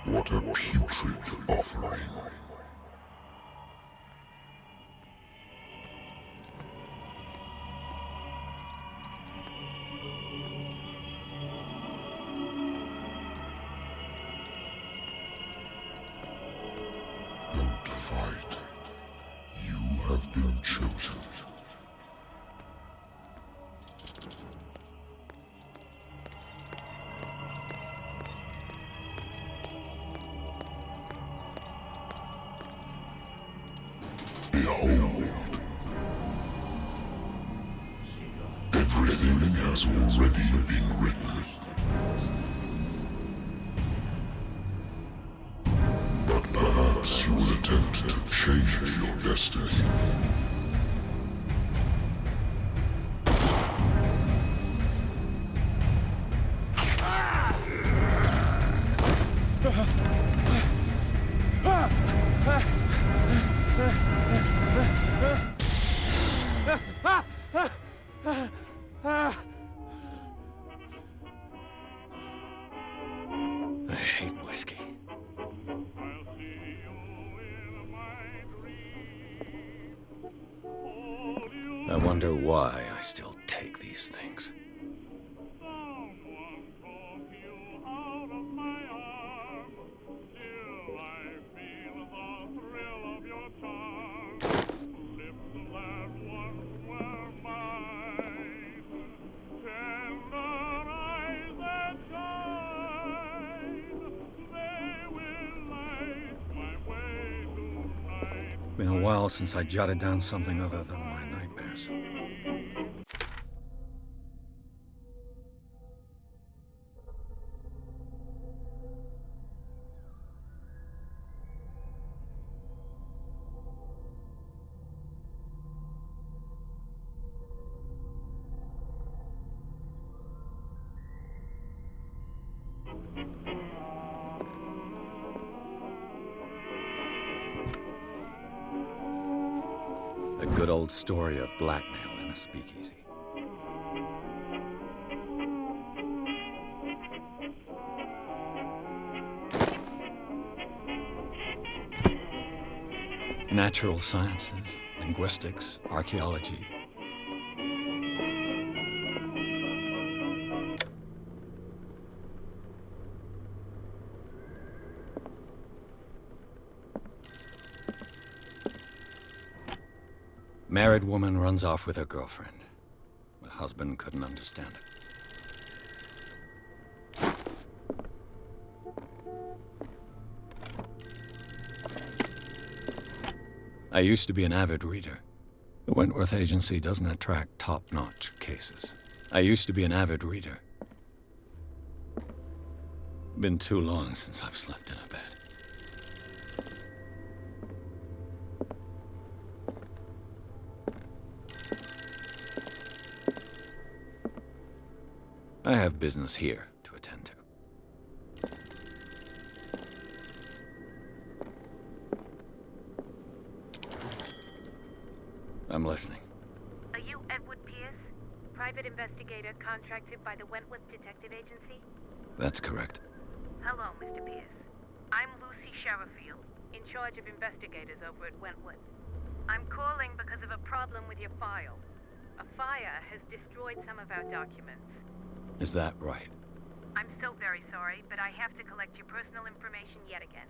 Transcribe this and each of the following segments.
What a putrid offering. Don't fight. You have been chosen. Behold. Everything has already been written. But perhaps you will attempt to change your destiny. I hate whiskey. I wonder why I still take these things. Been a while since I jotted down something other than my nightmares. A good old story of blackmail in a speakeasy. Natural sciences, linguistics, archaeology. Married woman runs off with her girlfriend. The husband couldn't understand it. I used to be an avid reader. The Wentworth Agency doesn't attract top-notch cases. I used to be an avid reader. Been too long since I've slept in a bed. I have business here to attend to. I'm listening. Are you Edward Pierce, private investigator contracted by the Wentworth Detective Agency? That's correct. Hello, Mr. Pierce. I'm Lucy Sherifield, in charge of investigators over at Wentworth. I'm calling because of a problem with your file. A fire has destroyed some of our documents. Is that right? I'm so very sorry, but I have to collect your personal information yet again.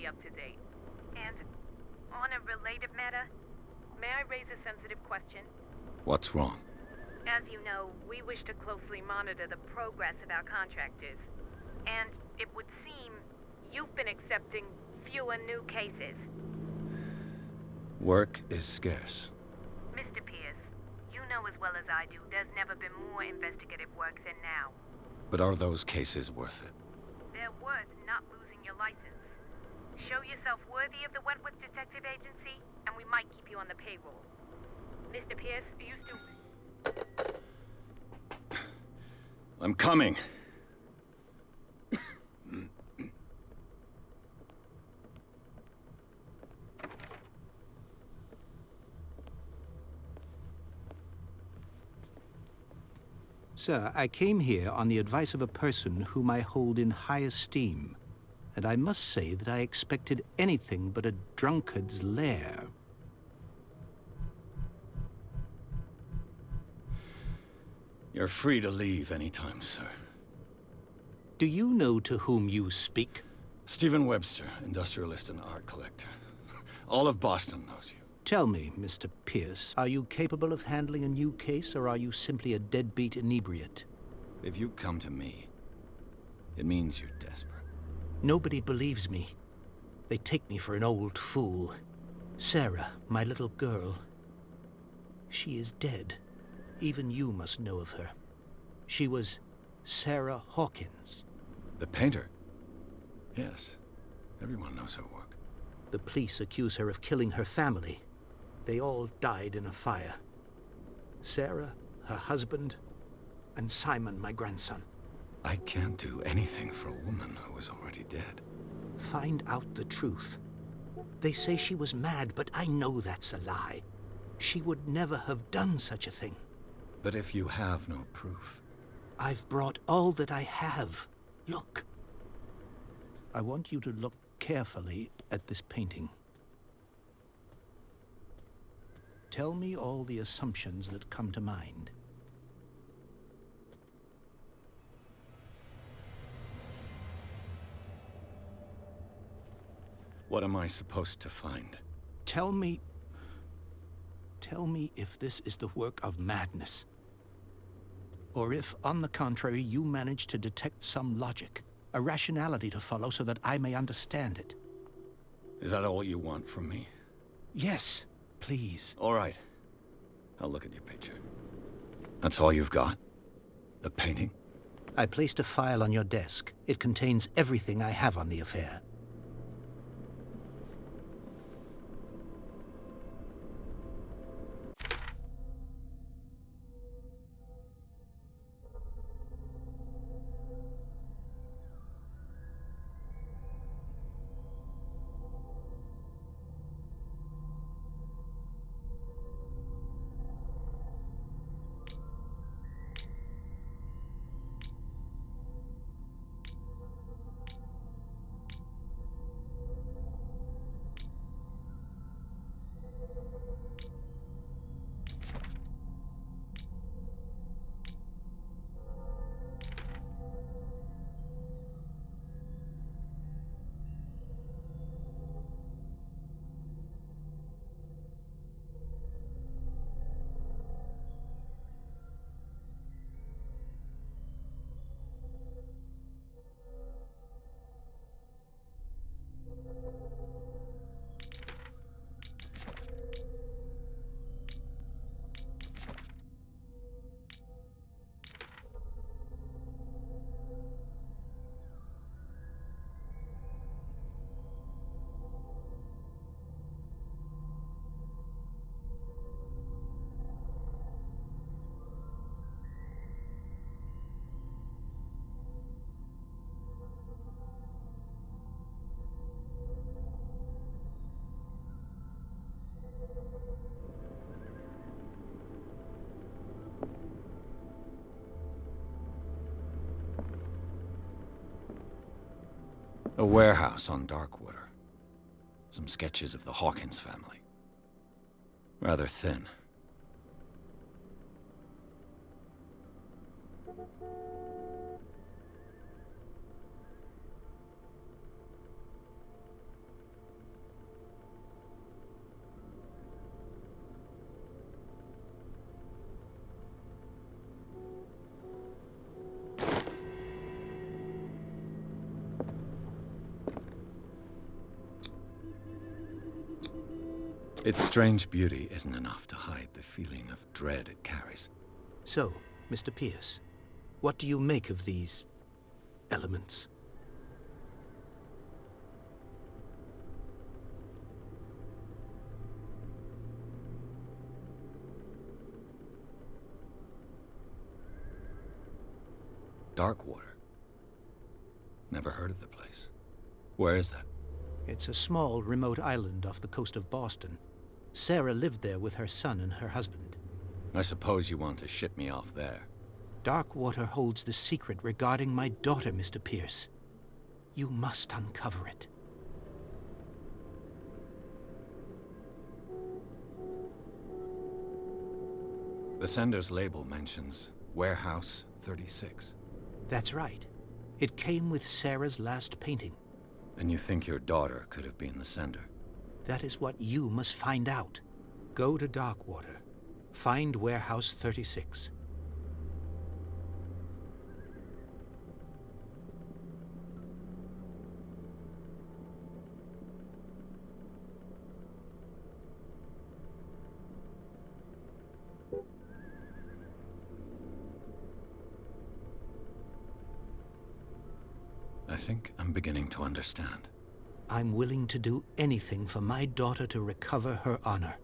completely up to date. And on a related matter, may I raise a sensitive question? What's wrong? As you know, we wish to closely monitor the progress of our contractors. And it would seem you've been accepting fewer new cases. Work is scarce. Mr. Pierce, you know as well as I do, there's never been more investigative work than now. But are those cases worth it? They're worth not losing your license. Show yourself worthy of the Wentworth Detective Agency, and we might keep you on the payroll. Mr. Pierce, you still... I'm coming. Sir, I came here on the advice of a person whom I hold in high esteem, and I must say that I expected anything but a drunkard's lair. You're free to leave anytime, sir. Do you know to whom you speak? Stephen Webster, industrialist and art collector. All of Boston knows you. Tell me, Mr. Pierce, are you capable of handling a new case, or are you simply a deadbeat inebriate? If you come to me, it means you're desperate. Nobody believes me. They take me for an old fool. Sarah, my little girl, she is dead. Even you must know of her. She was Sarah Hawkins. The painter? Yes. Everyone knows her work. The police accuse her of killing her family. They all died in a fire. Sarah, her husband, and Simon, my grandson. I can't do anything for a woman who is already dead. Find out the truth. They say she was mad, but I know that's a lie. She would never have done such a thing. But if you have no proof... I've brought all that I have. Look. I want you to look carefully at this painting. Tell me all the assumptions that come to mind. What am I supposed to find? Tell me if this is the work of madness. Or if, on the contrary, you manage to detect some logic, a rationality to follow so that I may understand it. Is that all you want from me? Yes, please. All right. I'll look at your picture. That's all you've got? The painting? I placed a file on your desk. It contains everything I have on the affair. A warehouse on Darkwater. Some sketches of the Hawkins family. Rather thin. Its strange beauty isn't enough to hide the feeling of dread it carries. So, Mr. Pierce, what do you make of these elements? Darkwater. Never heard of the place. Where is that? It's a small, remote island off the coast of Boston. Sarah lived there with her son and her husband. I suppose you want to ship me off there. Darkwater holds the secret regarding my daughter, Mr. Pierce. You must uncover it. The sender's label mentions Warehouse 36. That's right. It came with Sarah's last painting. And you think your daughter could have been the sender? That is what you must find out. Go to Darkwater. Find Warehouse 36. I think I'm beginning to understand. I'm willing to do anything for my daughter to recover her honor.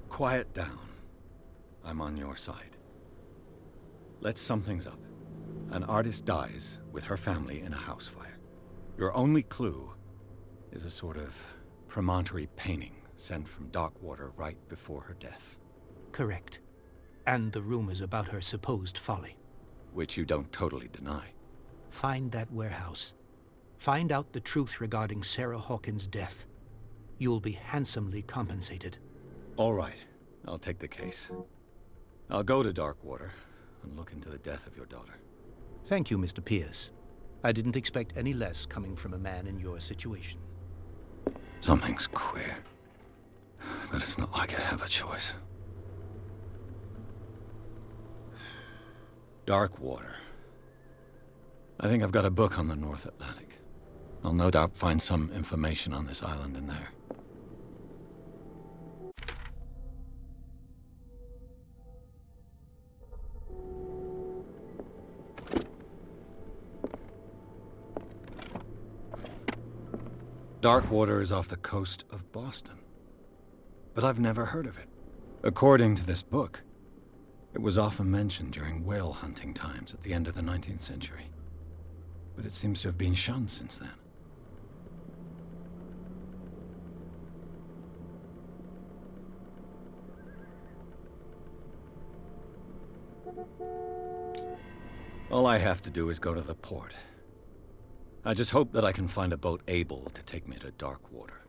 Quiet down. I'm on your side. Let's sum things up. An artist dies with her family in a house fire. Your only clue is a sort of promontory painting sent from Darkwater right before her death. Correct. And the rumors about her supposed folly. Which you don't totally deny. Find that warehouse. Find out the truth regarding Sarah Hawkins' death. You'll be handsomely compensated. All right. I'll take the case. I'll go to Darkwater and look into the death of your daughter. Thank you, Mr. Pierce. I didn't expect any less coming from a man in your situation. Something's queer. But it's not like I have a choice. Darkwater. I think I've got a book on the North Atlantic. I'll no doubt find some information on this island in there. Darkwater is off the coast of Boston. But I've never heard of it. According to this book, it was often mentioned during whale hunting times at the end of the 19th century. But it seems to have been shunned since then. All I have to do is go to the port. I just hope that I can find a boat able to take me to Darkwater.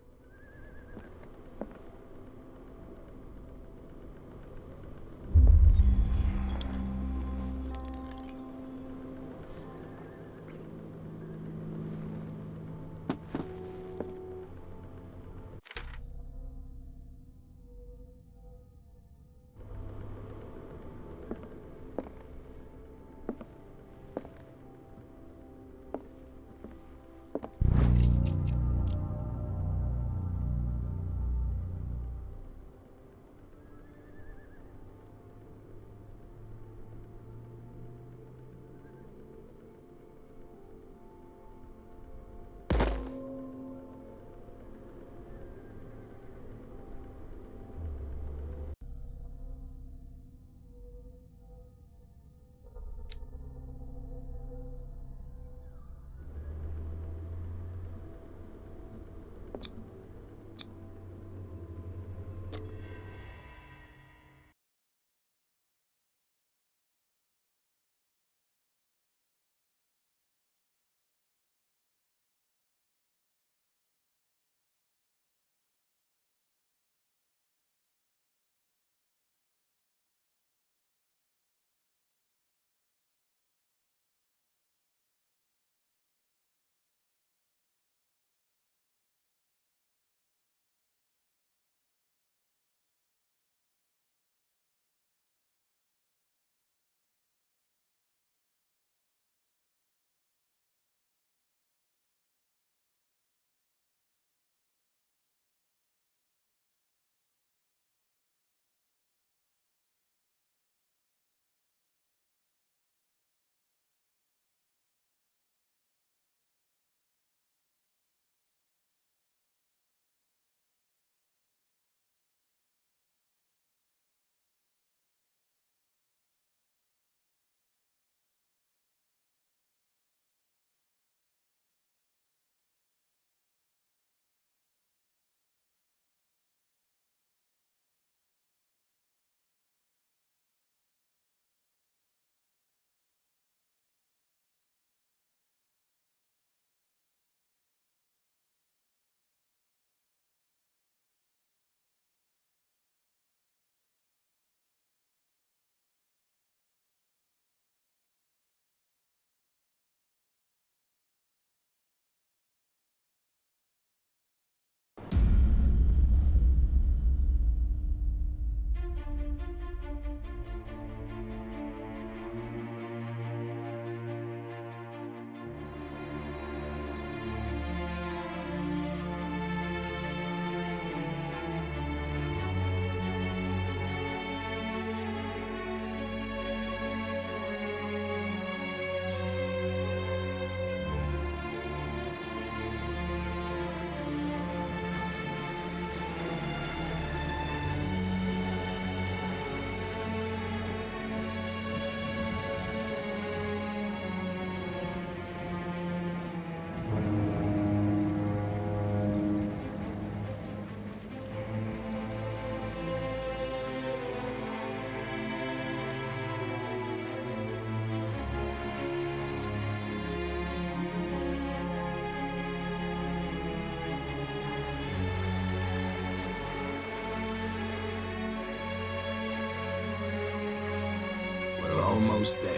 almost there.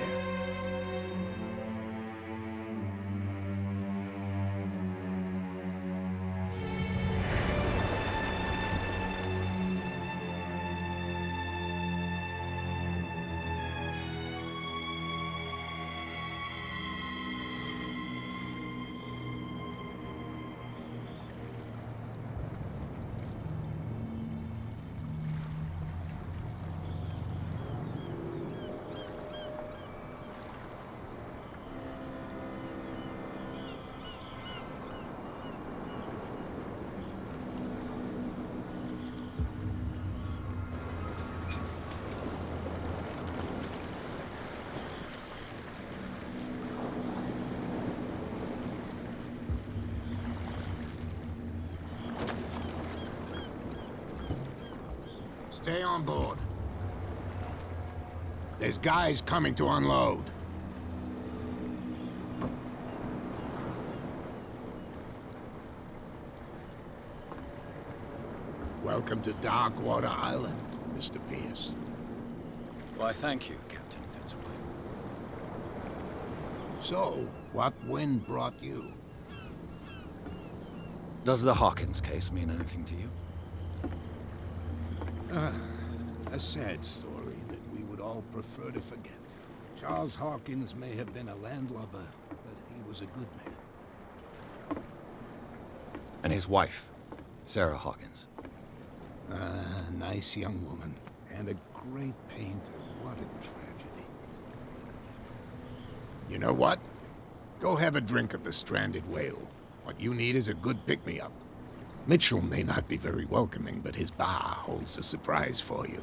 Stay on board. There's guys coming to unload. Welcome to Darkwater Island, Mr. Pierce. Why, thank you, Captain Fitzroy. So, what wind brought you? Does the Hawkins case mean anything to you? A sad story that we would all prefer to forget. Charles Hawkins may have been a landlubber, but he was a good man. And his wife, Sarah Hawkins. A nice young woman, and a great painter. What a tragedy. You know what? Go have a drink at the Stranded Whale. What you need is a good pick-me-up. Mitchell may not be very welcoming, but his bar holds a surprise for you.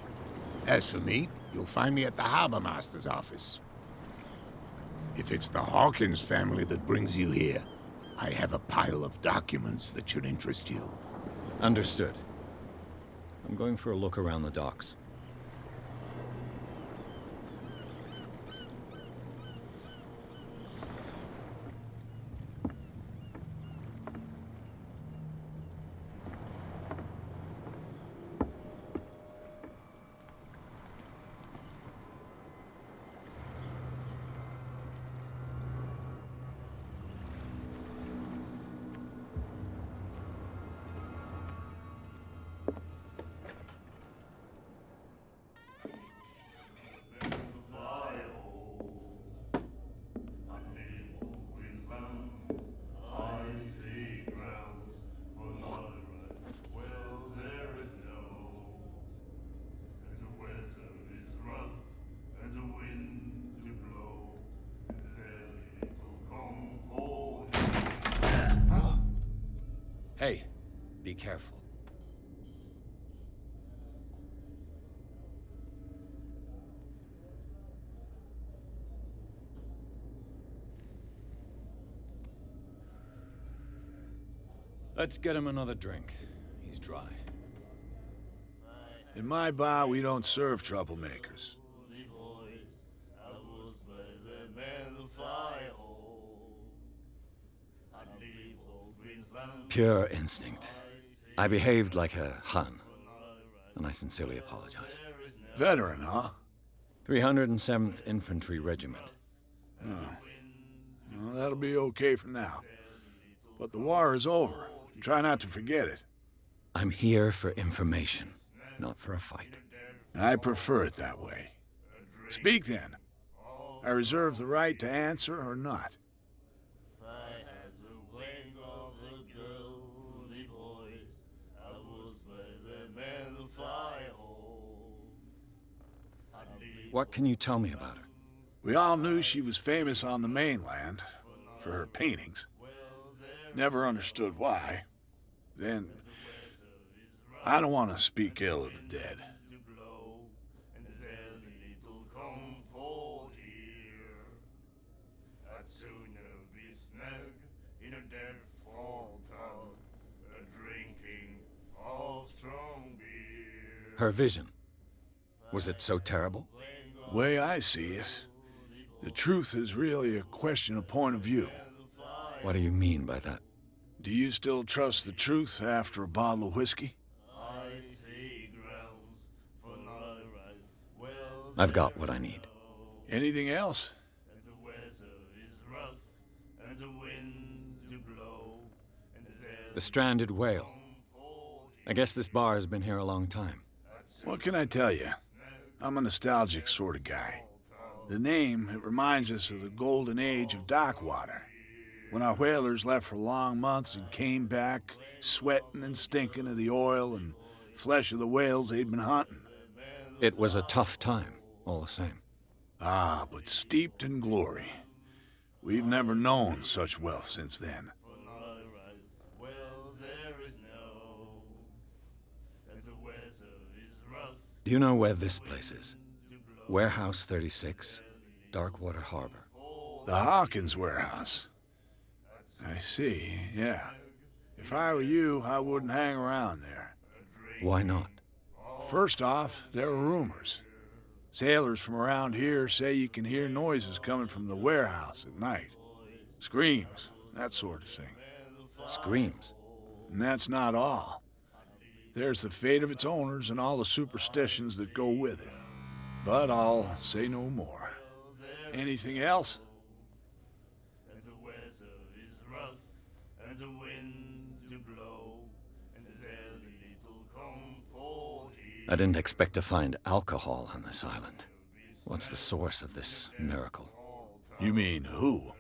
As for me, you'll find me at the Harbor Master's office. If it's the Hawkins family that brings you here, I have a pile of documents that should interest you. Understood. I'm going for a look around the docks. Hey, be careful. Let's get him another drink. He's dry. In my bar, we don't serve troublemakers. Pure instinct. I behaved like a Hun, and I sincerely apologize. Veteran, huh? 307th Infantry Regiment. Well, that'll be okay for now. But the war is over. Try not to forget it. I'm here for information, not for a fight. I prefer it that way. Speak then. I reserve the right to answer or not. What can you tell me about her? We all knew she was famous on the mainland for her paintings. Never understood why. Then, I don't want to speak ill of the dead. Her vision. Was it so terrible? The way I see it, the truth is really a question of point of view. What do you mean by that? Do you still trust the truth after a bottle of whiskey? I've got what I need. Anything else? The stranded whale. I guess this bar has been here a long time. What can I tell you? I'm a nostalgic sort of guy. The name, it reminds us of the golden age of dock water, when our whalers left for long months and came back sweating and stinking of the oil and flesh of the whales they'd been hunting. It was a tough time, all the same. Ah, but steeped in glory. We've never known such wealth since then. Do you know where this place is? Warehouse 36, Darkwater Harbor. The Hawkins warehouse. I see, yeah. If I were you, I wouldn't hang around there. Why not? First off, there are rumors. Sailors from around here say you can hear noises coming from the warehouse at night. Screams, that sort of thing. Screams? And that's not all. There's the fate of its owners and all the superstitions that go with it. But I'll say no more. Anything else? I didn't expect to find alcohol on this island. What's the source of this miracle? You mean who?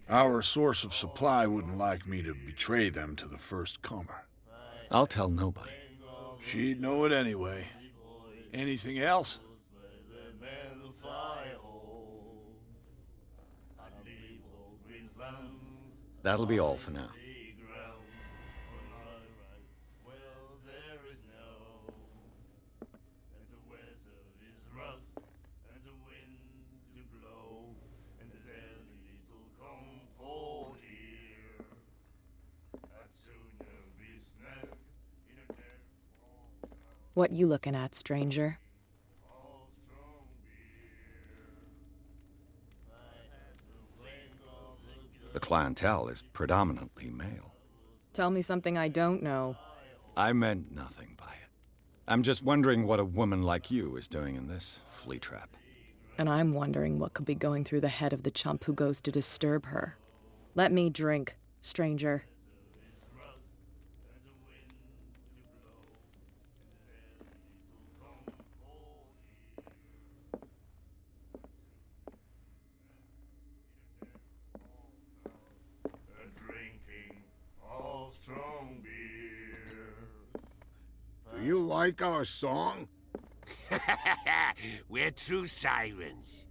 Our source of supply wouldn't like me to betray them to the first comer. I'll tell nobody. She'd know it anyway. Anything else? That'll be all for now. What you looking at, stranger? The clientele is predominantly male. Tell me something I don't know. I meant nothing by it. I'm just wondering what a woman like you is doing in this flea trap. And I'm wondering what could be going through the head of the chump who goes to disturb her. Let me drink, stranger. Do you like our song? We're true sirens.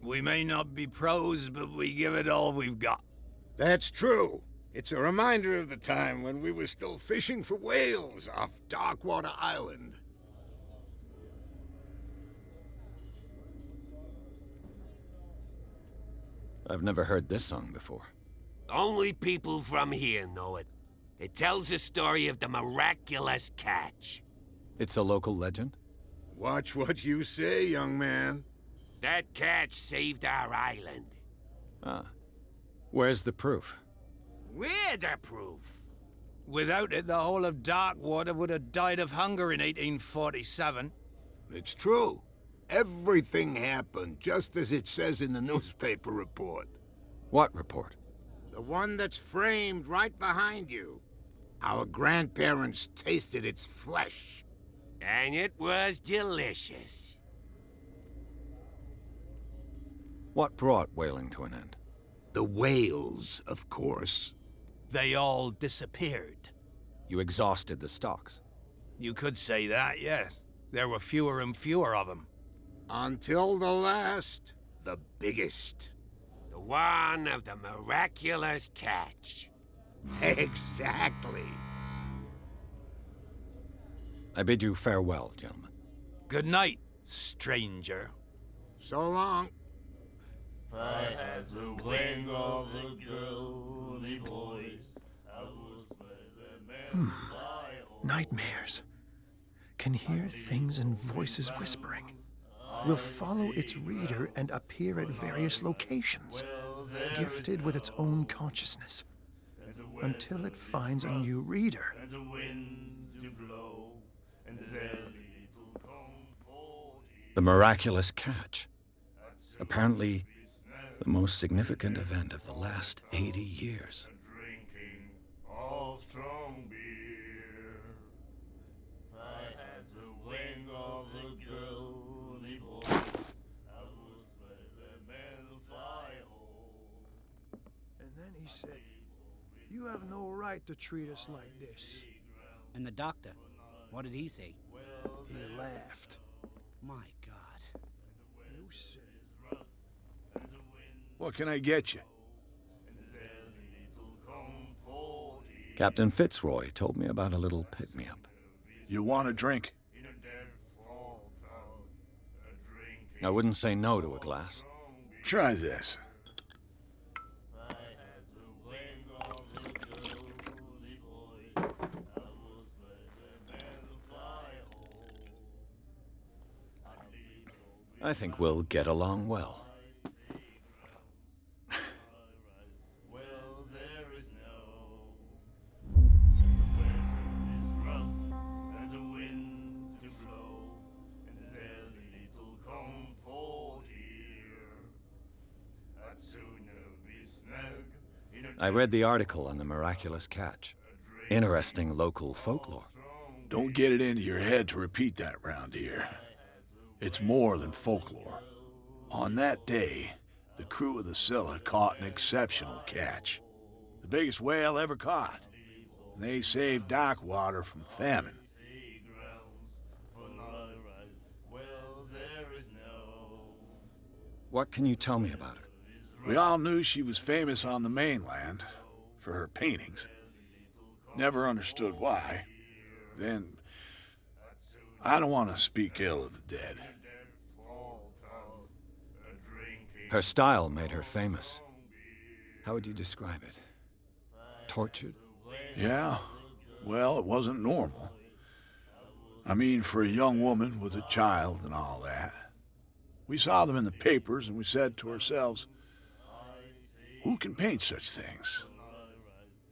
We may not be pros, but we give it all we've got. That's true. It's a reminder of the time when we were still fishing for whales off Darkwater Island. I've never heard this song before. Only people from here know it. It tells the story of the miraculous catch. It's a local legend? Watch what you say, young man. That catch saved our island. Ah. Where's the proof? We're the proof. Without it, the whole of Darkwater would have died of hunger in 1847. It's true. Everything happened just as it says in the newspaper report. What report? The one that's framed right behind you. Our grandparents tasted its flesh. And it was delicious. What brought whaling to an end? The whales, of course. They all disappeared. You exhausted the stocks. You could say that, yes. There were fewer and fewer of them. Until the last, the biggest. The one of the miraculous catch. Exactly. I bid you farewell, gentlemen. Good night, stranger. So long. If I had the wings of the girly boys, I would as a man fly over. Nightmares. Can hear things and voices whispering. Will follow its reader and appear at various locations, gifted with its own consciousness, until it finds a new reader. And the winds do blow, and the little come for The miraculous catch. Apparently, the most significant event of the last 80 years. Drinking of strong beer. I had the wing of the girl, me boy. I was where the men fly home. And then he said, "You have no right to treat us like this." And the doctor, what did he say? He laughed. My God. You said it. What can I get you? Captain Fitzroy told me about a little pick-me-up. You want a drink? I wouldn't say no to a glass. Try this. I think we'll get along well. I read the article on the miraculous catch. Interesting local folklore. Don't get it into your head to repeat that round here. It's more than folklore. On that day, the crew of the Scylla caught an exceptional catch. The biggest whale ever caught. And they saved Darkwater from famine. What can you tell me about her? We all knew she was famous on the mainland for her paintings. Never understood why. Then, I don't want to speak ill of the dead. Her style made her famous. How would you describe it? Tortured? Yeah, well, it wasn't normal. I mean, for a young woman with a child and all that. We saw them in the papers and we said to ourselves, who can paint such things?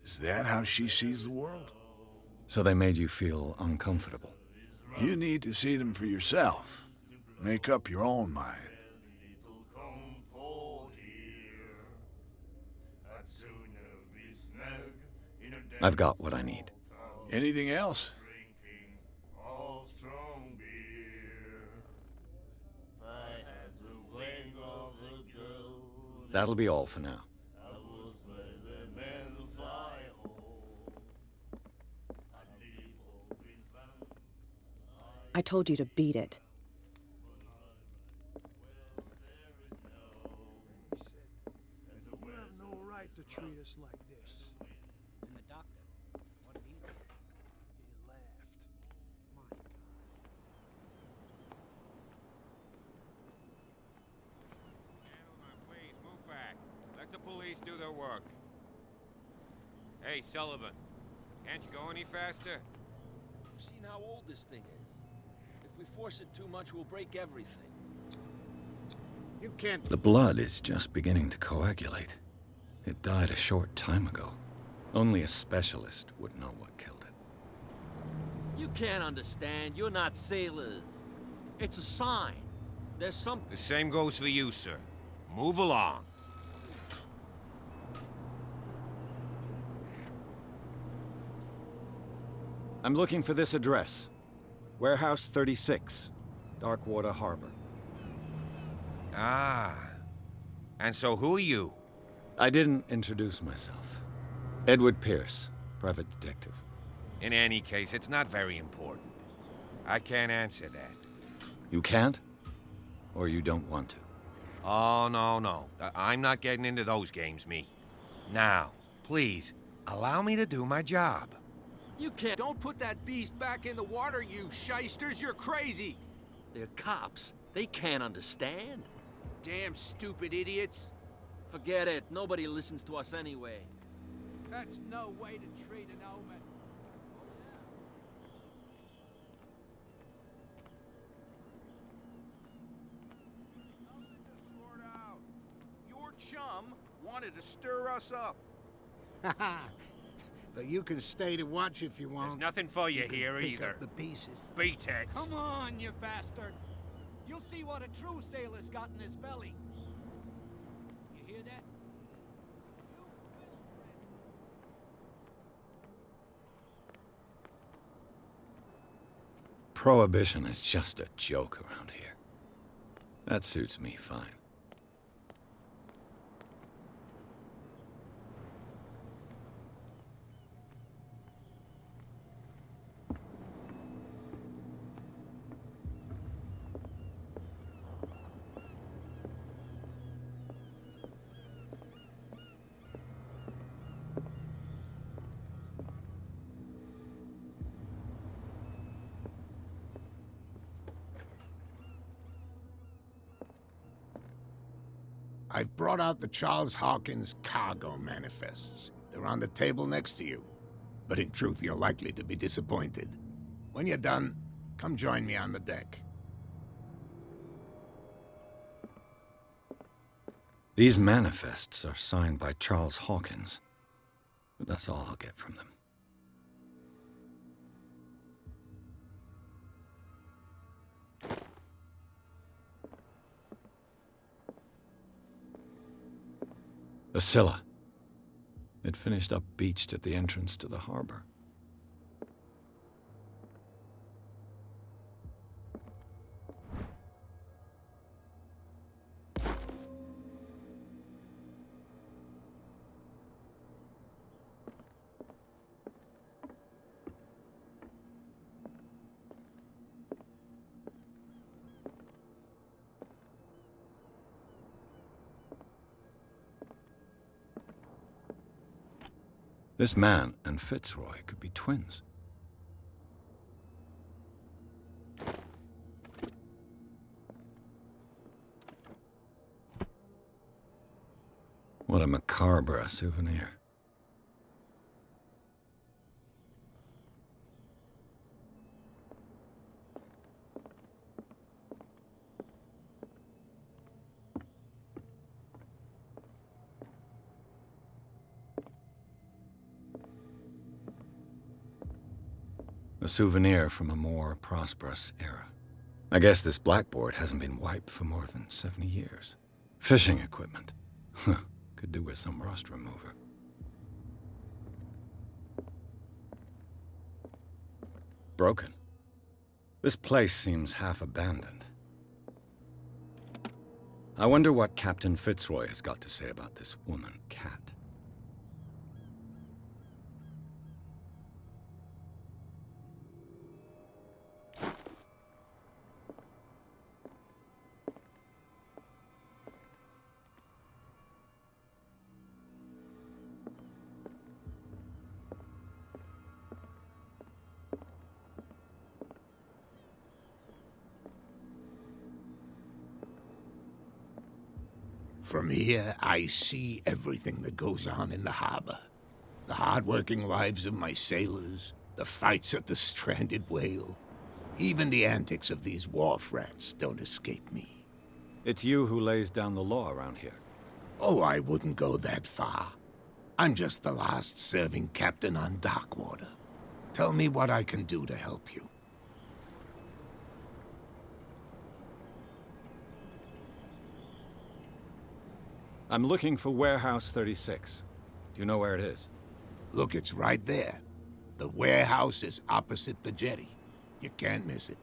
Is that how she sees the world? So they made you feel uncomfortable? You need to see them for yourself. Make up your own mind. I've got what I need. Anything else? That'll be all for now. I told you to beat it. He said, "You have no right to treat us like this." And the doctor, what did he say? He laughed. My God. Gentlemen, please move back. Let the police do their work. Hey, Sullivan. Can't you go any faster? You've seen how old this thing is. If we force it too much, we'll break everything. You can't... The blood is just beginning to coagulate. It died a short time ago. Only a specialist would know what killed it. You can't understand. You're not sailors. It's a sign. There's some... The same goes for you, sir. Move along. I'm looking for this address. Warehouse 36, Darkwater Harbor. Ah. And so who are you? I didn't introduce myself. Edward Pierce, private detective. In any case, it's not very important. I can't answer that. You can't? Or you don't want to? Oh, no. I'm not getting into those games, me. Now, please, allow me to do my job. You can't... Don't put that beast back in the water, you shysters! You're crazy! They're cops. They can't understand. Damn stupid idiots. Forget it. Nobody listens to us anyway. That's no way to treat an omen. Nothing to sort out. Your chum wanted to stir us up. But you can stay to watch if you want. There's nothing for you here Pick either. up the pieces. Beat it. Come on, you bastard! You'll see what a true sailor's got in his belly. You hear that? Prohibition is just a joke around here. That suits me fine. I've brought out the Charles Hawkins cargo manifests. They're on the table next to you. But in truth, you're likely to be disappointed. When you're done, come join me on the deck. These manifests are signed by Charles Hawkins, but that's all I'll get from them. The Scylla. It finished up beached at the entrance to the harbor. This man and Fitzroy could be twins. What a macabre souvenir. A souvenir from a more prosperous era. I guess this blackboard hasn't been wiped for more than 70 years. Fishing equipment. Could do with some rust remover. Broken. This place seems half abandoned. I wonder what Captain Fitzroy has got to say about this woman, Cat. From here, I see everything that goes on in the harbor. The hard-working lives of my sailors, the fights at the stranded whale. Even the antics of these wharf rats don't escape me. It's you who lays down the law around here. Oh, I wouldn't go that far. I'm just the last serving captain on Darkwater. Tell me what I can do to help you. I'm looking for Warehouse 36. Do you know where it is? Look, it's right there. The warehouse is opposite the jetty. You can't miss it.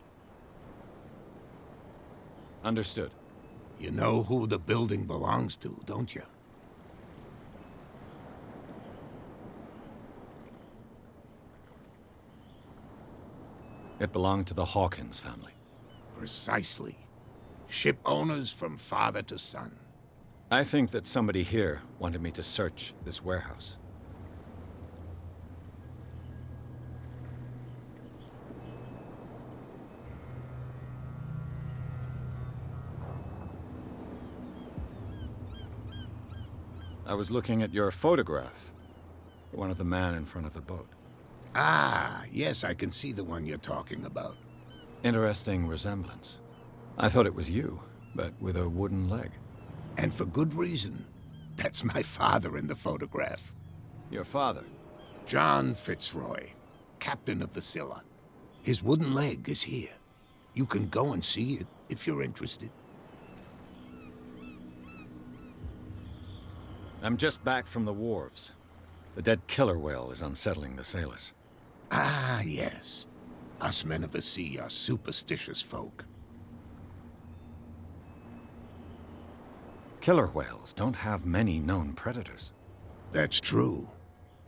Understood. You know who the building belongs to, don't you? It belonged to the Hawkins family. Precisely. Ship owners from father to son. I think that somebody here wanted me to search this warehouse. I was looking at your photograph. One of the man in front of the boat. Ah, yes, I can see the one you're talking about. Interesting resemblance. I thought it was you, but with a wooden leg. And for good reason. That's my father in the photograph. Your father? John Fitzroy, captain of the Scylla. His wooden leg is here. You can go and see it. if you're interested. I'm just back from the wharves. The dead killer whale is unsettling the sailors. Ah, yes. Us men of the sea are superstitious folk. Killer whales don't have many known predators. That's true.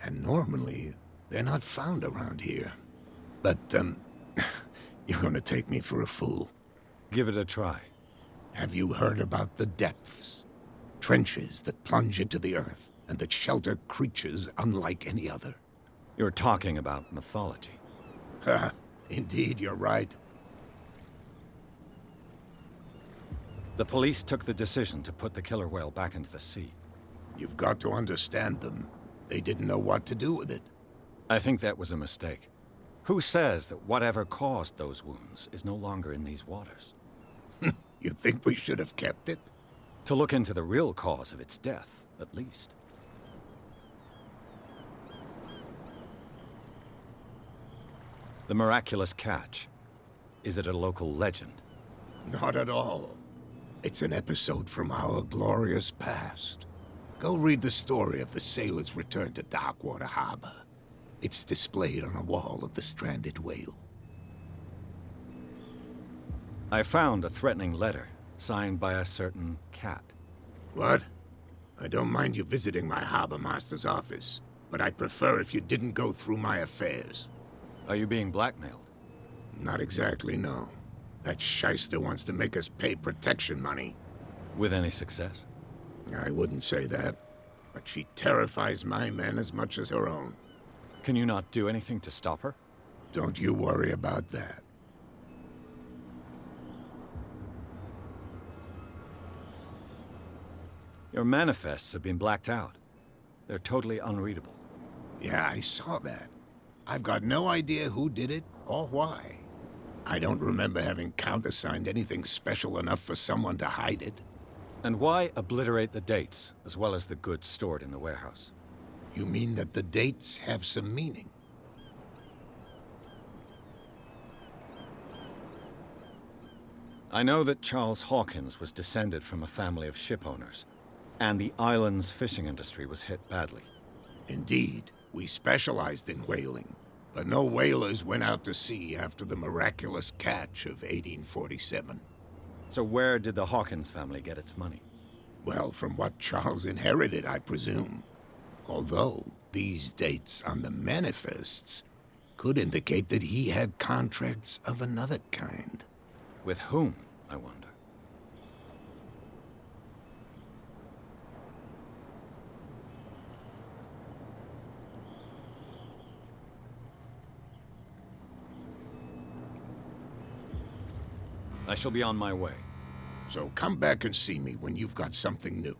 And normally, they're not found around here. But, you're gonna take me for a fool. Give it a try. Have you heard about the depths? Trenches that plunge into the earth and that shelter creatures unlike any other. You're talking about mythology. Ha! Indeed, you're right. The police took the decision to put the killer whale back into the sea. You've got to understand them. They didn't know what to do with it. I think that was a mistake. Who says that whatever caused those wounds is no longer in these waters? You think we should have kept it? To look into the real cause of its death, at least. The miraculous catch. Is it a local legend? Not at all. It's an episode from our glorious past. Go read the story of the sailor's return to Darkwater Harbor. It's displayed on a wall of the stranded whale. I found a threatening letter, signed by a certain cat. What? I don't mind you visiting my harbor master's office, but I'd prefer if you didn't go through my affairs. Are you being blackmailed? Not exactly, no. That shyster wants to make us pay protection money. With any success? I wouldn't say that, but she terrifies my men as much as her own. Can you not do anything to stop her? Don't you worry about that. Your manifests have been blacked out. They're totally unreadable. Yeah, I saw that. I've got no idea who did it or why. I don't remember having countersigned anything special enough for someone to hide it. And why obliterate the dates, as well as the goods stored in the warehouse? You mean that the dates have some meaning? I know that Charles Hawkins was descended from a family of ship owners, and the island's fishing industry was hit badly. Indeed, we specialized in whaling, but no whalers went out to sea after the miraculous catch of 1847. So where did the Hawkins family get its money? Well, from what Charles inherited, I presume. Although, these dates on the manifests could indicate that he had contracts of another kind. With whom, I wonder? I shall be on my way. So come back and see me when you've got something new.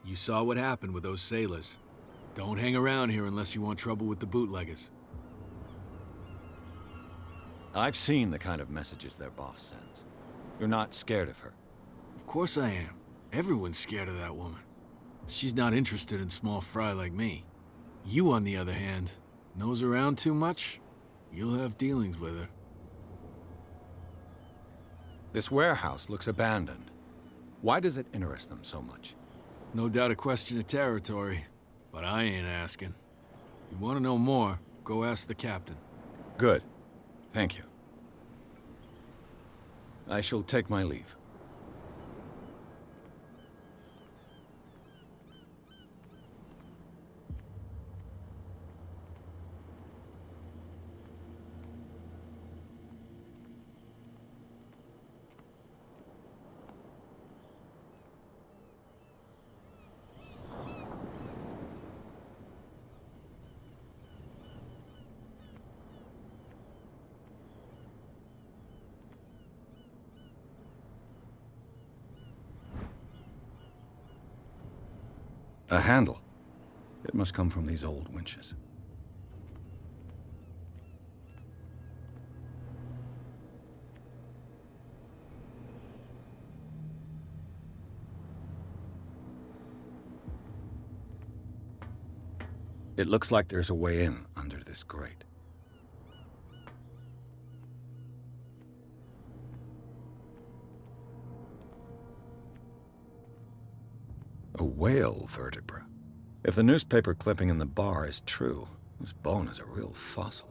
You saw what happened with those sailors. Don't hang around here unless you want trouble with the bootleggers. I've seen the kind of messages their boss sends. You're not scared of her? Of course I am. Everyone's scared of that woman. She's not interested in small fry like me. You, on the other hand, nose around too much, you'll have dealings with her. This warehouse looks abandoned. Why does it interest them so much? No doubt a question of territory, but I ain't asking. If you want to know more, go ask the captain. Good. Thank you. I shall take my leave. A handle. It must come from these old winches. It looks like there's a way in under this grate. A whale vertebra. If the newspaper clipping in the bar is true, this bone is a real fossil.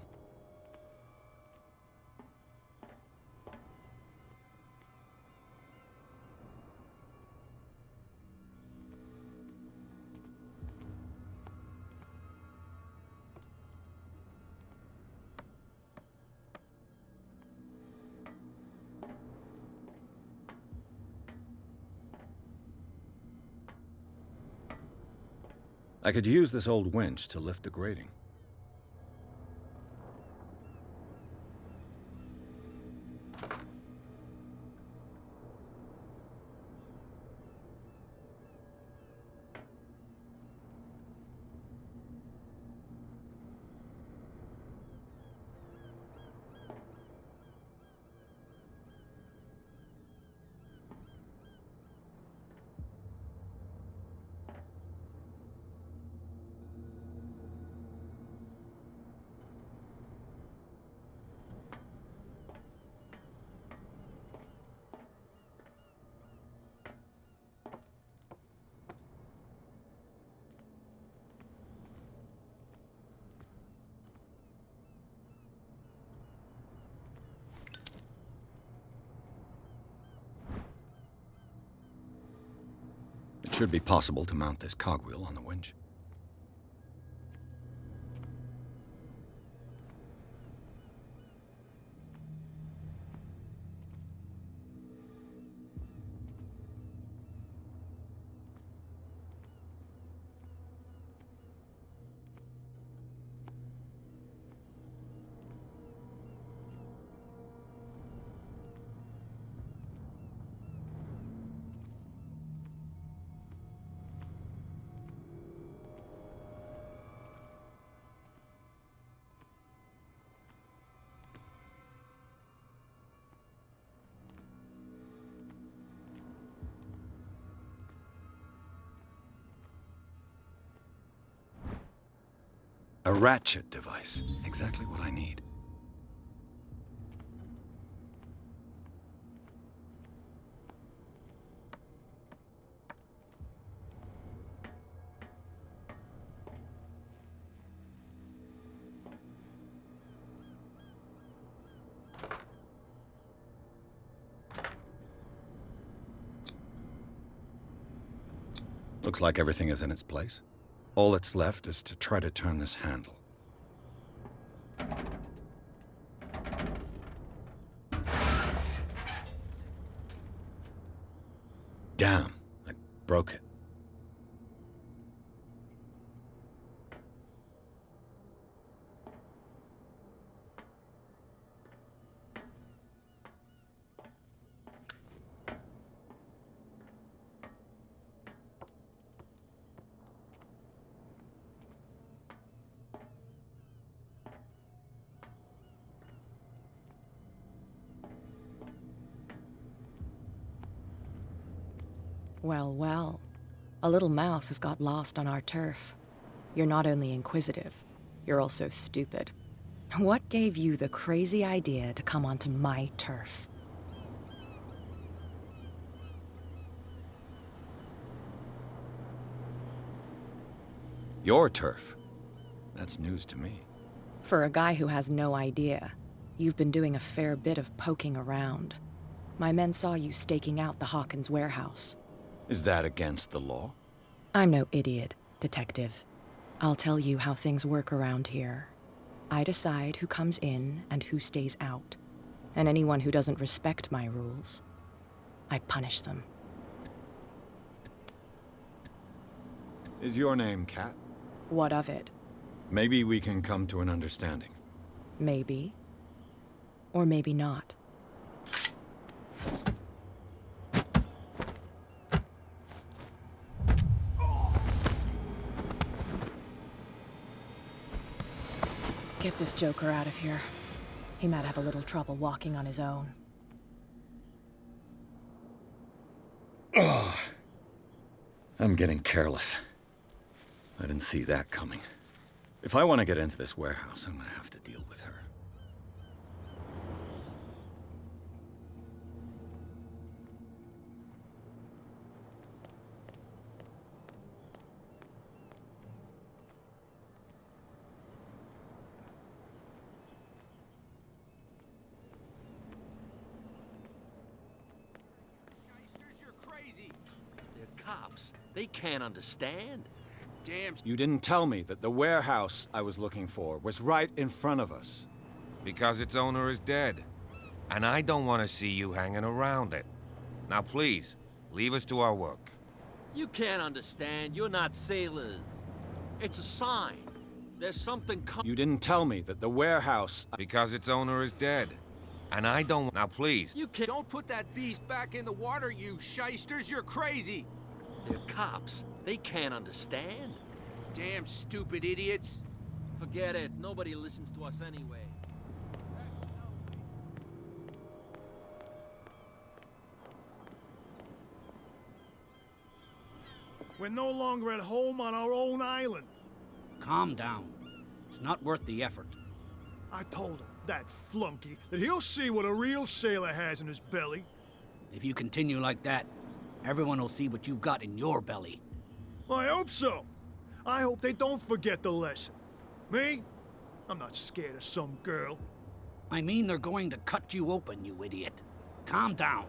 I could use this old winch to lift the grating. It should be possible to mount this cogwheel on the winch. A ratchet device. Exactly what I need. Looks like everything is in its place. All that's left is to try to turn this handle. Damn, I broke it. Well, well. A little mouse has got lost on our turf. You're not only inquisitive, you're also stupid. What gave you the crazy idea to come onto my turf? Your turf? That's news to me. For a guy who has no idea, you've been doing a fair bit of poking around. My men saw you staking out the Hawkins warehouse. Is that against the law? I'm no idiot, Detective. I'll tell you how things work around here. I decide who comes in and who stays out. And anyone who doesn't respect my rules, I punish them. Is your name Kat? What of it? Maybe we can come to an understanding. Maybe. Or maybe not. Get this joker out of here. He might have a little trouble walking on his own. Ugh. I'm getting careless. I didn't see that coming. If I want to get into this warehouse, I'm gonna have to deal with her. Shysters, you're crazy. They're cops. They can't understand. Damn. You didn't tell me that the warehouse I was looking for was right in front of us. Because its owner is dead. And I don't want to see you hanging around it. Now please, leave us to our work. You can't understand. You're not sailors. It's a sign. There's something You didn't tell me that the warehouse... Because its owner is dead. And I don't... Now please. You can't... Don't put that beast back in the water, you shysters. You're crazy. They're cops. They can't understand. Damn stupid idiots. Forget it. Nobody listens to us anyway. We're no longer at home on our own island. Calm down. It's not worth the effort. I told him, that flunky, that he'll see what a real sailor has in his belly. If you continue like that, everyone will see what you've got in your belly. I hope so. I hope they don't forget the lesson. Me? I'm not scared of some girl. I mean they're going to cut you open, you idiot. Calm down.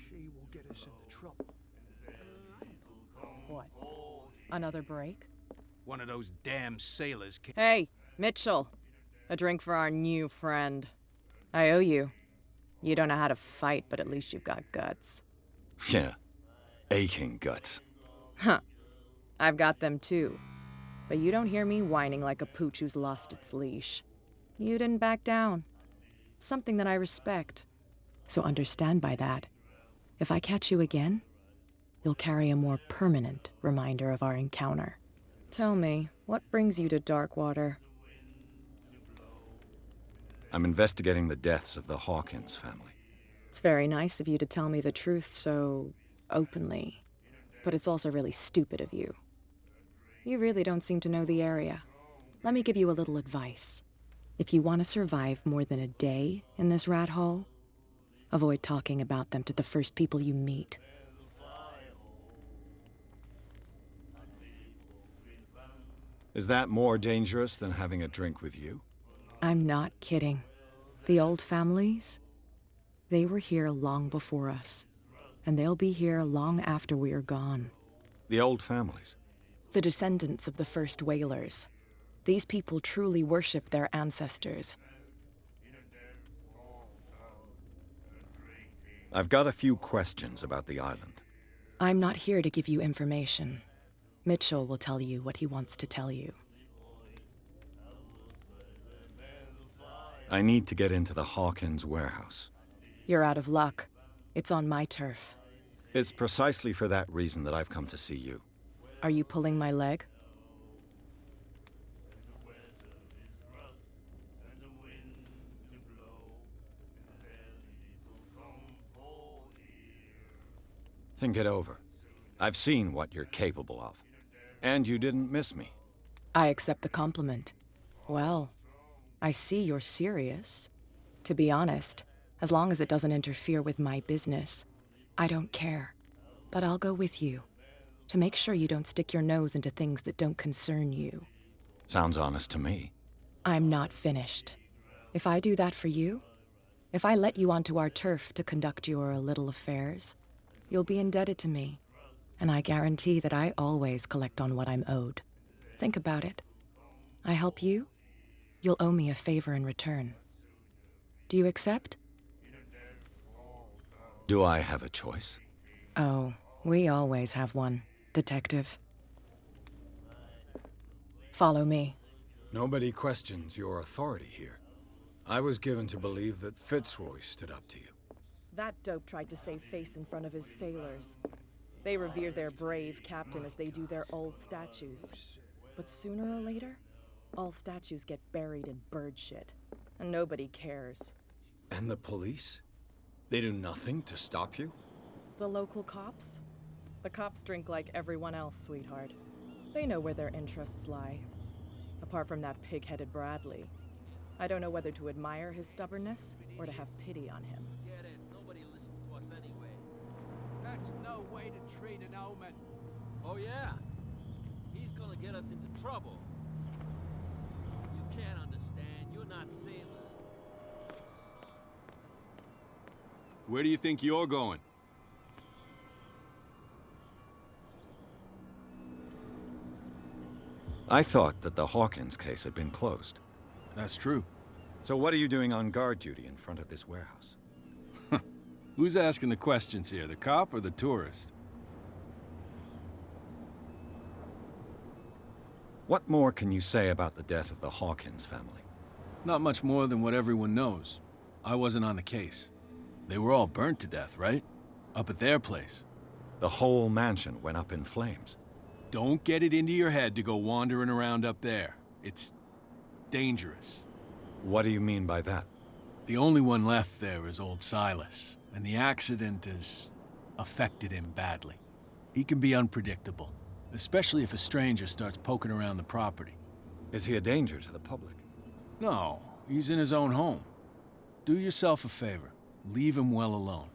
She will get us into trouble. What? Another break? One of those damn sailors came... Hey, Mitchell. A drink for our new friend. I owe you. You don't know how to fight, but at least you've got guts. Yeah, aching guts. Huh. I've got them too. But you don't hear me whining like a pooch who's lost its leash. You didn't back down. Something that I respect. So understand by that, if I catch you again, you'll carry a more permanent reminder of our encounter. Tell me, what brings you to Darkwater? I'm investigating the deaths of the Hawkins family. It's very nice of you to tell me the truth so openly, but it's also really stupid of you. You really don't seem to know the area. Let me give you a little advice. If you want to survive more than a day in this rat hole, avoid talking about them to the first people you meet. Is that more dangerous than having a drink with you? I'm not kidding. The old families, they were here long before us, and they'll be here long after we are gone. The old families? The descendants of the first whalers. These people truly worship their ancestors. I've got a few questions about the island. I'm not here to give you information. Mitchell will tell you what he wants to tell you. I need to get into the Hawkins warehouse. You're out of luck. It's on my turf. It's precisely for that reason that I've come to see you. Are you pulling my leg? Think it over. I've seen what you're capable of. And you didn't miss me. I accept the compliment. Well, I see you're serious. To be honest, as long as it doesn't interfere with my business, I don't care. But I'll go with you, to make sure you don't stick your nose into things that don't concern you. Sounds honest to me. I'm not finished. If I do that for you, if I let you onto our turf to conduct your little affairs, you'll be indebted to me, and I guarantee that I always collect on what I'm owed. Think about it. I help you, you'll owe me a favor in return. Do you accept? Do I have a choice? Oh, we always have one, Detective. Follow me. Nobody questions your authority here. I was given to believe that Fitzroy stood up to you. That dope tried to save face in front of his sailors. They revere their brave captain as they do their old statues. But sooner or later, all statues get buried in bird shit, and nobody cares. And the police? They do nothing to stop you? The local cops? The cops drink like everyone else, sweetheart. They know where their interests lie. Apart from that pig-headed Bradley. I don't know whether to admire his stubbornness or to have pity on him. Get it. Nobody listens to us anyway. That's no way to treat an omen. Oh, yeah? He's gonna get us into trouble. You can't understand. You're not sailors. It's a son. Where do you think you're going? I thought that the Hawkins case had been closed. That's true. So what are you doing on guard duty in front of this warehouse? Who's asking the questions here, the cop or the tourist? What more can you say about the death of the Hawkins family? Not much more than what everyone knows. I wasn't on the case. They were all burnt to death, right? Up at their place. The whole mansion went up in flames. Don't get it into your head to go wandering around up there. It's dangerous. What do you mean by that? The only one left there is old Silas, and the accident has affected him badly. He can be unpredictable, especially if a stranger starts poking around the property. Is he a danger to the public? No, he's in his own home. Do yourself a favor. Leave him well alone.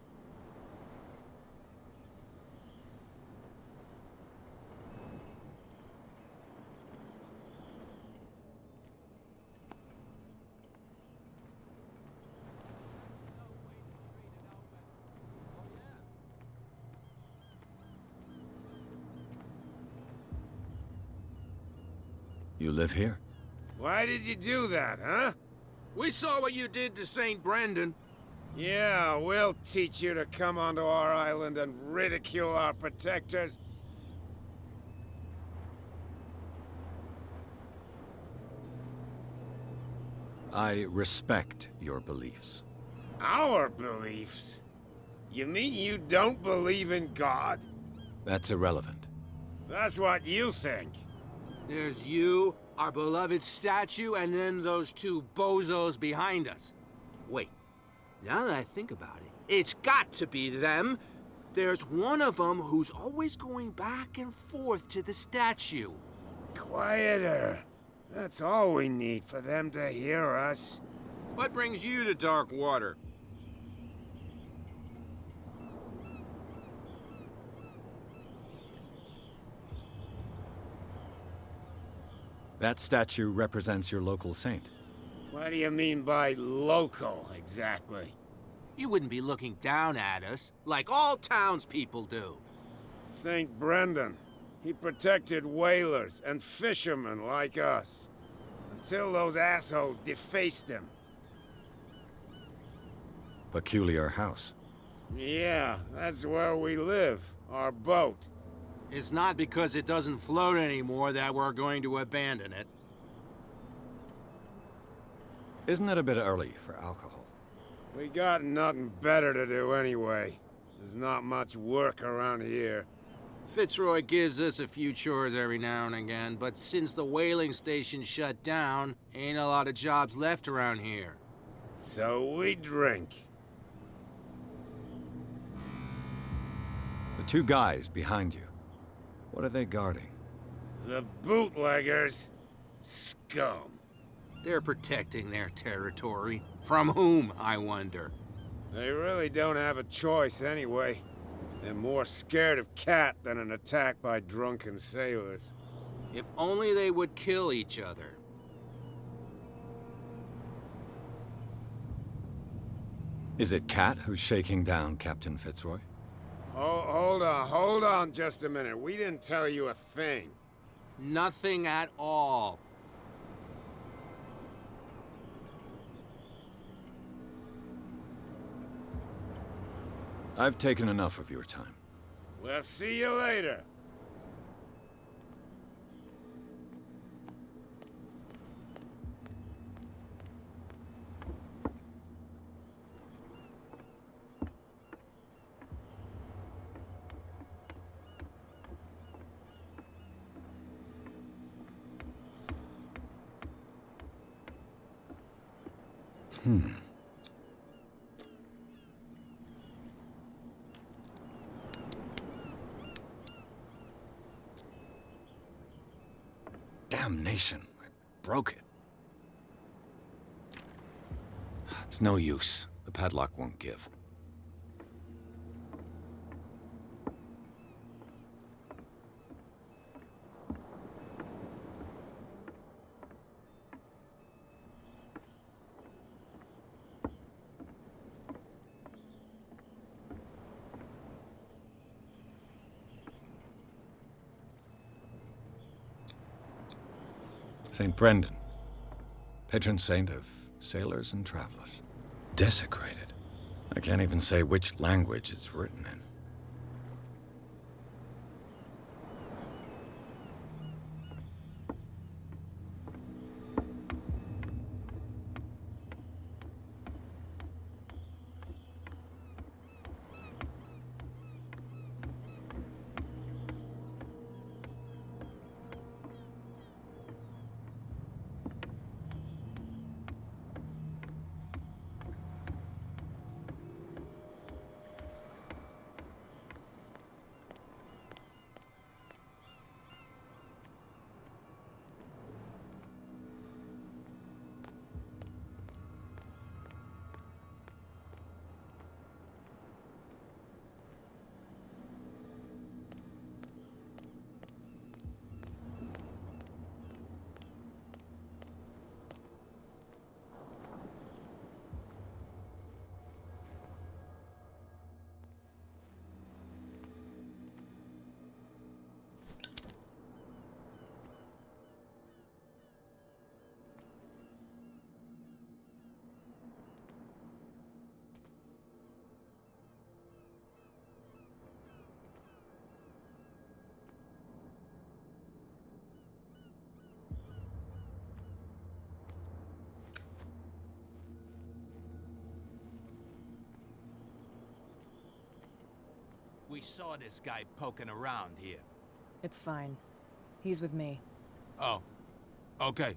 You live here? Why did you do that, huh? We saw what you did to St. Brendan. Yeah, we'll teach you to come onto our island and ridicule our protectors. I respect your beliefs. Our beliefs? You mean you don't believe in God? That's irrelevant. That's what you think. There's you, our beloved statue, and then those two bozos behind us. Wait, now that I think about it, It's got to be them. There's one of them who's always going back and forth to the statue. Quieter. That's all we need for them to hear us. What brings you to dark water? That statue represents your local saint. What do you mean by local, exactly? You wouldn't be looking down at us, like all townspeople do. St. Brendan. He protected whalers and fishermen like us. Until those assholes defaced him. Peculiar house. Yeah, that's where we live. Our boat. It's not because it doesn't float anymore that we're going to abandon it. Isn't it a bit early for alcohol? We got nothing better to do anyway. There's not much work around here. Fitzroy gives us a few chores every now and again, but since the whaling station shut down, ain't a lot of jobs left around here. So we drink. The two guys behind you. What are they guarding? The bootleggers. Scum. They're protecting their territory. From whom, I wonder? They really don't have a choice anyway. They're more scared of Cat than an attack by drunken sailors. If only they would kill each other. Is it Cat who's shaking down Captain Fitzroy? Hold on just a minute. We didn't tell you a thing. Nothing at all. I've taken enough of your time. We'll see you later. Damnation. I broke it. It's no use. The padlock won't give. St. Brendan, patron saint of sailors and travelers. Desecrated. I can't even say which language it's written in. We saw this guy poking around here. It's fine. He's with me. Oh. Okay.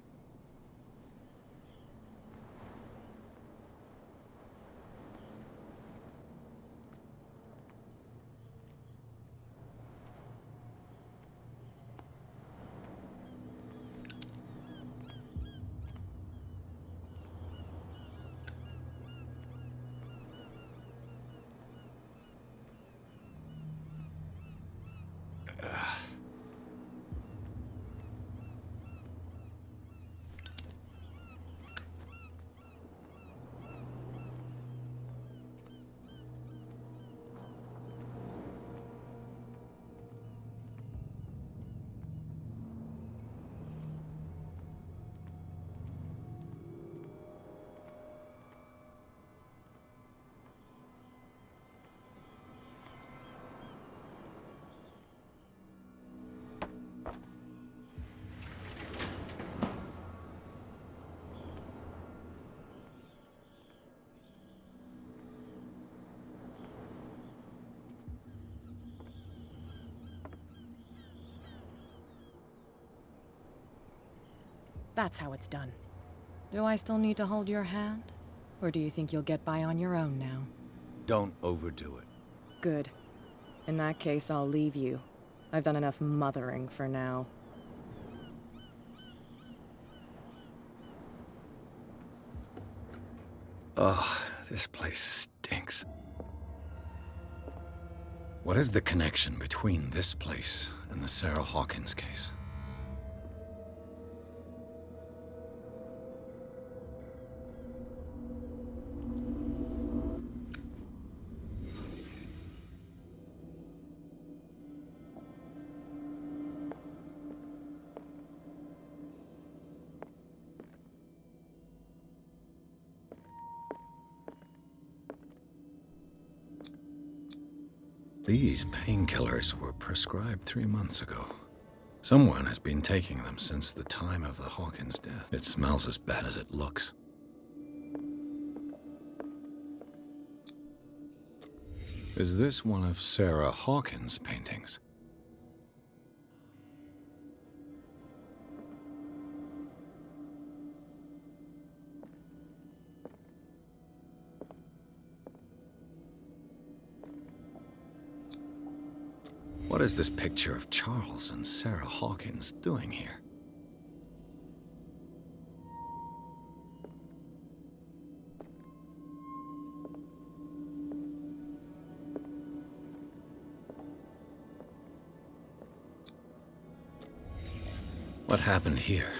That's how it's done. Do I still need to hold your hand? Or do you think you'll get by on your own now? Don't overdo it. Good. In that case, I'll leave you. I've done enough mothering for now. Ugh, this place stinks. What is the connection between this place and the Sarah Hawkins case? These painkillers were prescribed 3 months ago. Someone has been taking them since the time of the Hawkins death. It smells as bad as it looks. Is this one of Sarah Hawkins' paintings? What is this picture of Charles and Sarah Hawkins doing here? What happened here?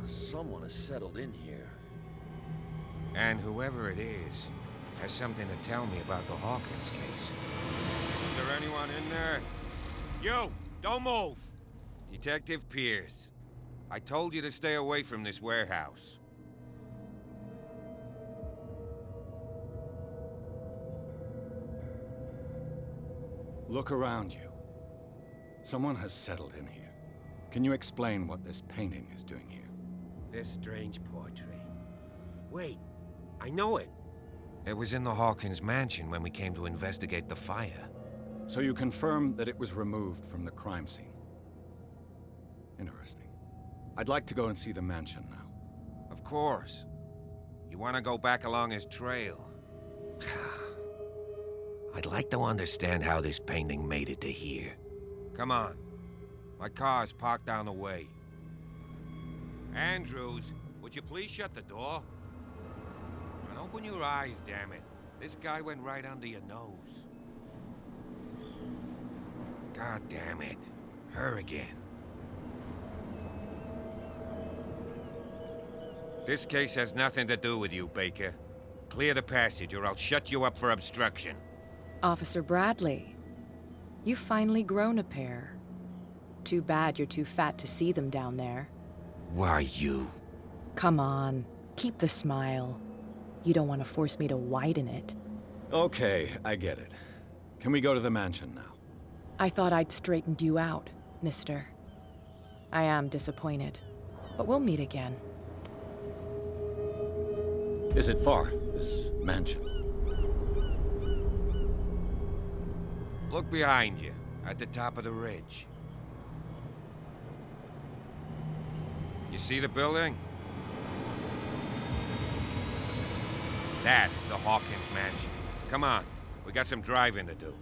Someone has settled in here. And whoever it is has something to tell me about the Hawkins case. Is there anyone in there? You! Don't move! Detective Pierce. I told you to stay away from this warehouse. Look around you. Someone has settled in here. Can you explain what this painting is doing here? This strange portrait. Wait, I know it. It was in the Hawkins mansion when we came to investigate the fire. So you confirm that it was removed from the crime scene? Interesting. I'd like to go and see the mansion now. Of course. You want to go back along his trail? I'd like to understand how this painting made it to here. Come on. My car's parked down the way. Andrews, would you please shut the door? And open your eyes, damn it. This guy went right under your nose. God damn it. Her again. This case has nothing to do with you, Baker. Clear the passage or I'll shut you up for obstruction. Officer Bradley, you've finally grown a pair. Too bad you're too fat to see them down there. Why you? Come on, keep the smile. You don't want to force me to widen it. Okay, I get it. Can we go to the mansion now? I thought I'd straightened you out, mister. I am disappointed, but we'll meet again. Is it far, this mansion? Look behind you, at the top of the ridge. You see the building? That's the Hawkins mansion. Come on, we got some driving to do.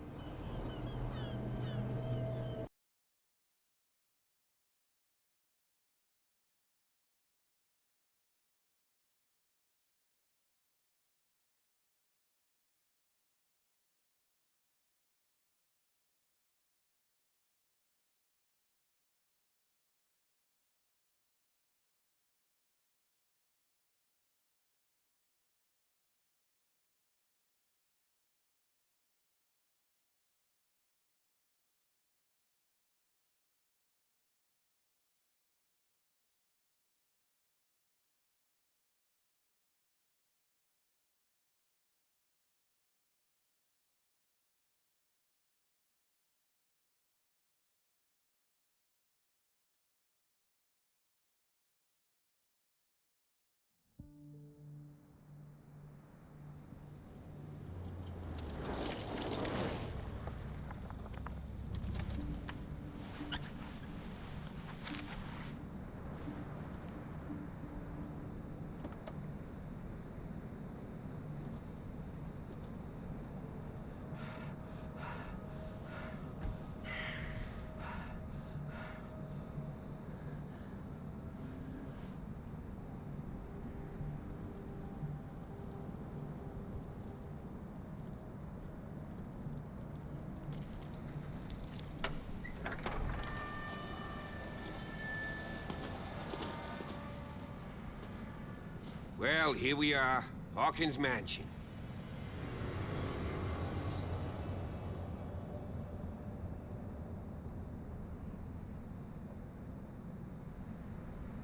Well, here we are, Hawkins Mansion.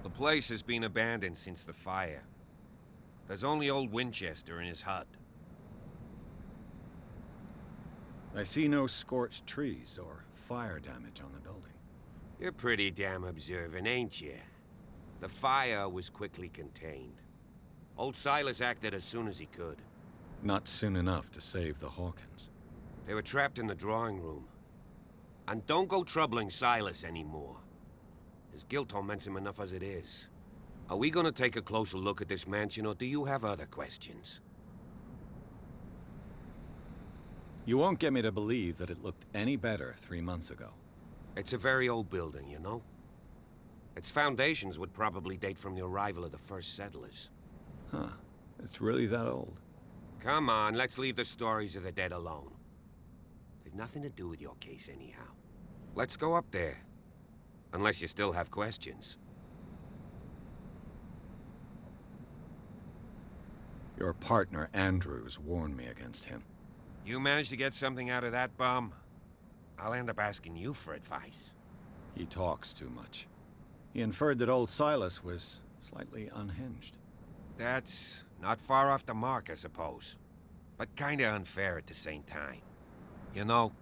The place has been abandoned since the fire. There's only old Winchester in his hut. I see no scorched trees or fire damage on the building. You're pretty damn observant, ain't you? The fire was quickly contained. Old Silas acted as soon as he could. Not soon enough to save the Hawkins. They were trapped in the drawing room. And don't go troubling Silas anymore. His guilt torments him enough as it is. Are we gonna take a closer look at this mansion, or do you have other questions? You won't get me to believe that it looked any better 3 months ago. It's a very old building, you know? Its foundations would probably date from the arrival of the first settlers. Huh. It's really that old. Come on, let's leave the stories of the dead alone. They've nothing to do with your case anyhow. Let's go up there. Unless you still have questions. Your partner, Andrews, warned me against him. You managed to get something out of that bum? I'll end up asking you for advice. He talks too much. He inferred that old Silas was slightly unhinged. That's not far off the mark, I suppose. But kinda unfair at the same time. You know,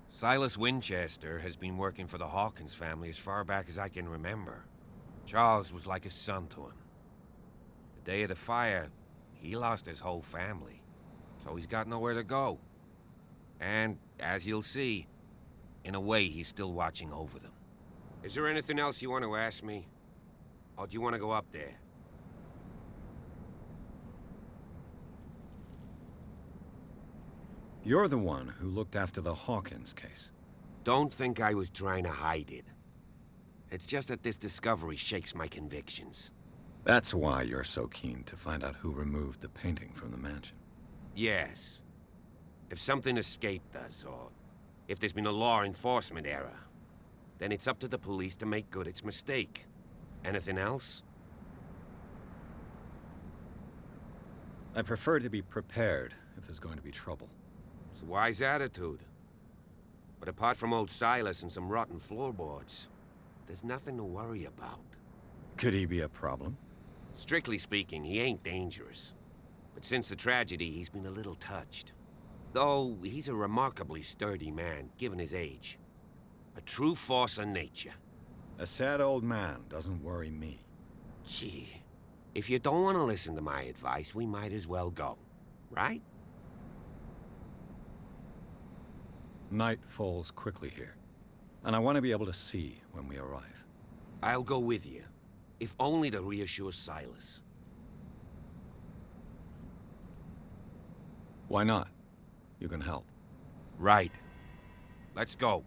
Silas Winchester has been working for the Hawkins family as far back as I can remember. Charles was like a son to him. The day of the fire, he lost his whole family. So he's got nowhere to go. And, as you'll see, in a way, he's still watching over them. Is there anything else you want to ask me? Or do you want to go up there? You're the one who looked after the Hawkins case. Don't think I was trying to hide it. It's just that this discovery shakes my convictions. That's why you're so keen to find out who removed the painting from the mansion. Yes. If something escaped us, or if there's been a law enforcement error, then it's up to the police to make good its mistake. Anything else? I prefer to be prepared if there's going to be trouble. It's a wise attitude. But apart from old Silas and some rotten floorboards, there's nothing to worry about. Could he be a problem? Strictly speaking, he ain't dangerous. But since the tragedy, he's been a little touched. Though he's a remarkably sturdy man, given his age. A true force of nature. A sad old man doesn't worry me. Gee, if you don't want to listen to my advice, we might as well go. Right? Night falls quickly here, and I want to be able to see when we arrive. I'll go with you, if only to reassure Silas. Why not? You can help. Right. Let's go.